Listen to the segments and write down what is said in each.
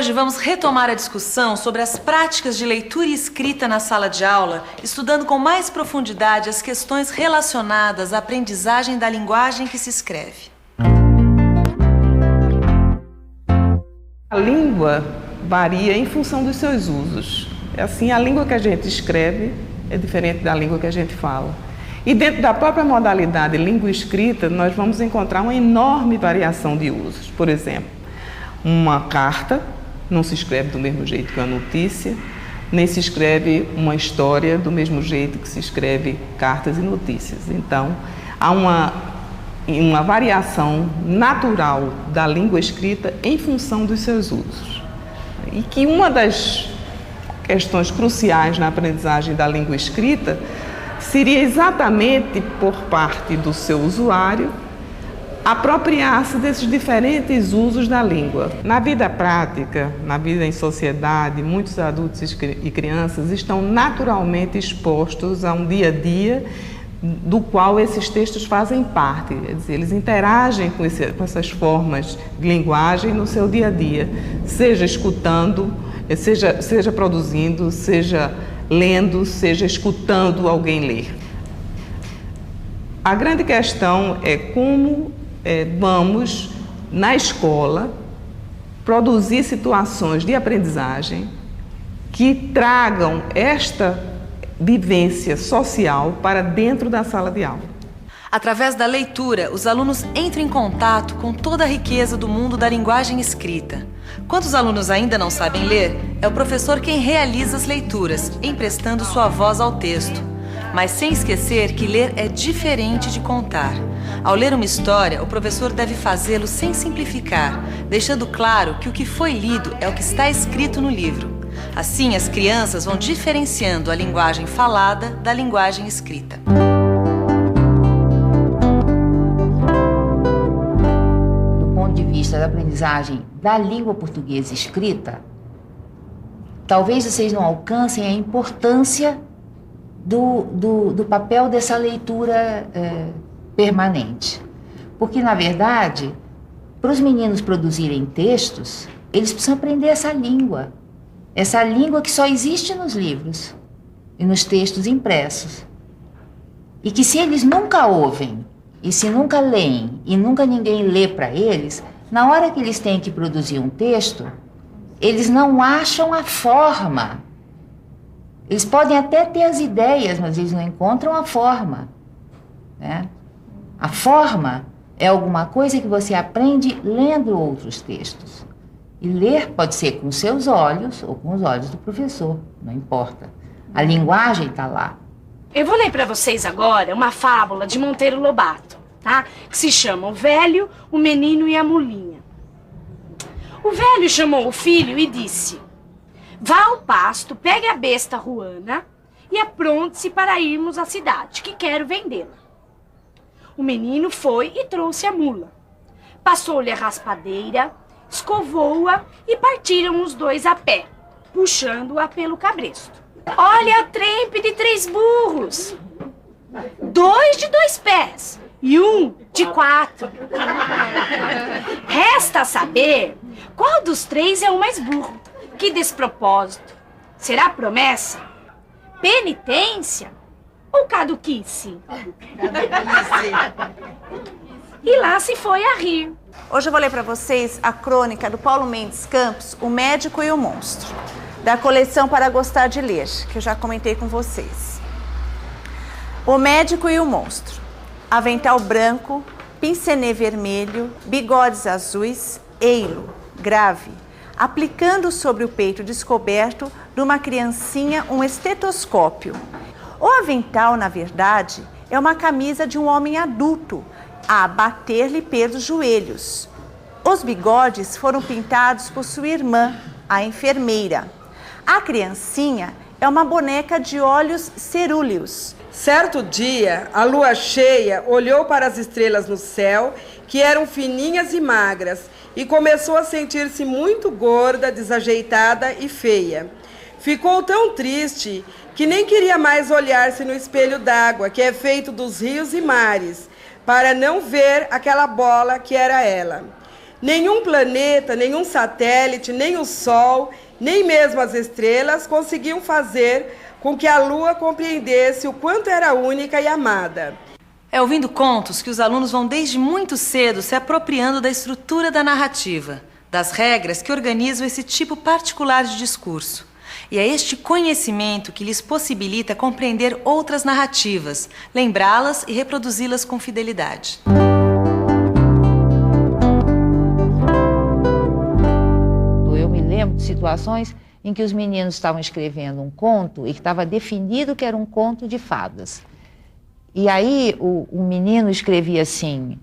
Hoje vamos retomar a discussão sobre as práticas de leitura e escrita na sala de aula, estudando com mais profundidade as questões relacionadas à aprendizagem da linguagem que se escreve. A língua varia em função dos seus usos. Assim, a língua que a gente escreve é diferente da língua que a gente fala. E dentro da própria modalidade língua escrita, nós vamos encontrar uma enorme variação de usos. Por exemplo, uma carta não se escreve do mesmo jeito que uma notícia, nem se escreve uma história do mesmo jeito que se escreve cartas e notícias. Então, há uma variação natural da língua escrita em função dos seus usos. E que uma das questões cruciais na aprendizagem da língua escrita seria exatamente por parte do seu usuário apropriar-se desses diferentes usos da língua. Na vida prática, na vida em sociedade, muitos adultos e crianças estão naturalmente expostos a um dia a dia do qual esses textos fazem parte. Quer dizer, eles interagem com essas formas de linguagem no seu dia a dia, seja escutando, seja produzindo, seja lendo, seja escutando alguém ler. A grande questão é como vamos, na escola, produzir situações de aprendizagem que tragam esta vivência social para dentro da sala de aula. Através da leitura, os alunos entram em contato com toda a riqueza do mundo da linguagem escrita. Quando os alunos ainda não sabem ler, é o professor quem realiza as leituras, emprestando sua voz ao texto. Mas sem esquecer que ler é diferente de contar. Ao ler uma história, o professor deve fazê-lo sem simplificar, deixando claro que o que foi lido é o que está escrito no livro. Assim, as crianças vão diferenciando a linguagem falada da linguagem escrita. Do ponto de vista da aprendizagem da língua portuguesa escrita, talvez vocês não alcancem a importância do papel dessa leitura permanente. Porque, na verdade, para os meninos produzirem textos, eles precisam aprender essa língua que só existe nos livros e nos textos impressos. E que se eles nunca ouvem, e se nunca leem, e nunca ninguém lê para eles, na hora que eles têm que produzir um texto, eles não acham a forma. Eles podem até ter as ideias, mas eles não encontram a forma, né? A forma é alguma coisa que você aprende lendo outros textos. E ler pode ser com seus olhos ou com os olhos do professor, não importa. A linguagem está lá. Eu vou ler para vocês agora uma fábula de Monteiro Lobato, tá? Que se chama O Velho, o Menino e a Mulinha. O velho chamou o filho e disse: vá ao pasto, pegue a besta ruana e apronte-se para irmos à cidade, que quero vendê-la. O menino foi e trouxe a mula. Passou-lhe a raspadeira, escovou-a e partiram os dois a pé, puxando-a pelo cabresto. Olha a trempe de 3 burros, 2 de 2 pés e 1 de 4. Resta saber qual dos 3 é o mais burro. Que despropósito! Será promessa? Penitência? Ou caduquice? E lá se foi a rir. Hoje eu vou ler para vocês a crônica do Paulo Mendes Campos, O Médico e o Monstro, da coleção Para Gostar de Ler, que eu já comentei com vocês. O Médico e o Monstro. Avental branco, pincenê vermelho, bigodes azuis, eilo, grave, aplicando sobre o peito descoberto de uma criancinha um estetoscópio. O avental, na verdade, é uma camisa de um homem adulto, a bater-lhe pelos joelhos. Os bigodes foram pintados por sua irmã, a enfermeira. A criancinha é uma boneca de olhos cerúleos. Certo dia, a lua cheia olhou para as estrelas no céu, que eram fininhas e magras, e começou a sentir-se muito gorda, desajeitada e feia. Ficou tão triste que nem queria mais olhar-se no espelho d'água, que é feito dos rios e mares, para não ver aquela bola que era ela. Nenhum planeta, nenhum satélite, nem o Sol, nem mesmo as estrelas conseguiam fazer com que a Lua compreendesse o quanto era única e amada. É ouvindo contos que os alunos vão desde muito cedo se apropriando da estrutura da narrativa, das regras que organizam esse tipo particular de discurso. E é este conhecimento que lhes possibilita compreender outras narrativas, lembrá-las e reproduzi-las com fidelidade. Eu me lembro de situações em que os meninos estavam escrevendo um conto e que estava definido que era um conto de fadas. E aí o menino escrevia assim,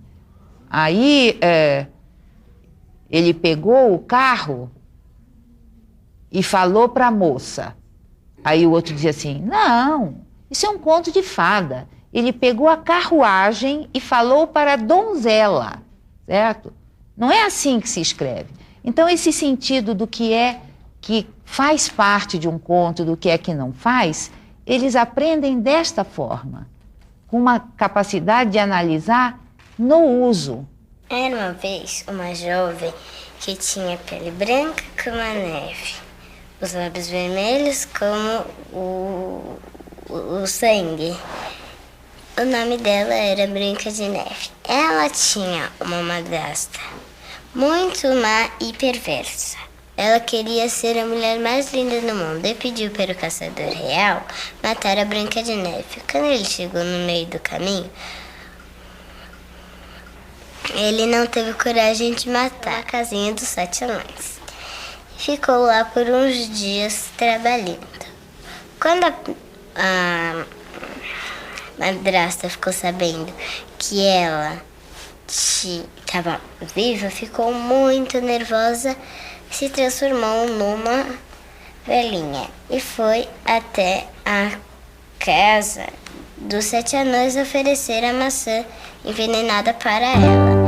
ele pegou o carro e falou para a moça. Aí o outro dizia assim, não, isso é um conto de fada. Ele pegou a carruagem e falou para a donzela, certo? Não é assim que se escreve. Então esse sentido do que é que faz parte de um conto, do que é que não faz, eles aprendem desta forma, com uma capacidade de analisar no uso. Era uma vez uma jovem que tinha pele branca como a neve, os lábios vermelhos como o sangue. O nome dela era Branca de Neve. Ela tinha uma madrasta muito má e perversa. Ela queria ser a mulher mais linda do mundo e pediu para o caçador real matar a Branca de Neve. Quando ele chegou no meio do caminho, ele não teve coragem de matar a casinha dos 7 anões. Ficou lá por uns dias trabalhando. Quando a madrasta ficou sabendo que ela estava viva, ficou muito nervosa, se transformou numa velhinha e foi até a casa dos 7 anões oferecer a maçã envenenada para ela.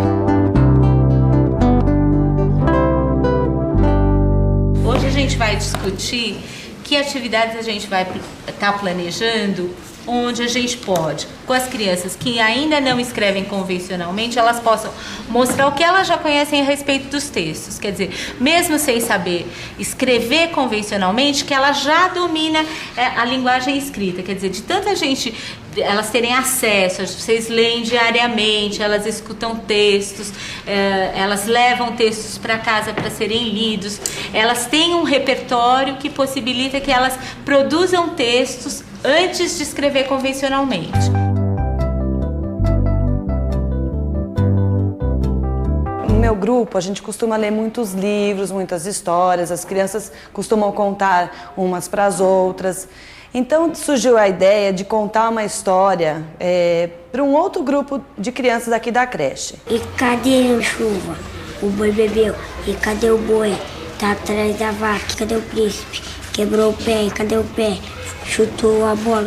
Hoje a gente vai discutir que atividades a gente vai estar planejando, onde a gente pode, com as crianças que ainda não escrevem convencionalmente, elas possam mostrar o que elas já conhecem a respeito dos textos. Quer dizer, mesmo sem saber escrever convencionalmente, que ela já domina a linguagem escrita. Quer dizer, de tanta gente, elas terem acesso, vocês leem diariamente, elas escutam textos, elas levam textos para casa para serem lidos, elas têm um repertório que possibilita que elas produzam textos antes de escrever convencionalmente. No meu grupo, a gente costuma ler muitos livros, muitas histórias, as crianças costumam contar umas para as outras. Então surgiu a ideia de contar uma história para um outro grupo de crianças aqui da creche. E cadê a chuva? O boi bebeu. E cadê o boi? Tá atrás da vaca. Cadê o príncipe? Quebrou o pé. E cadê o pé? Chutou a bola.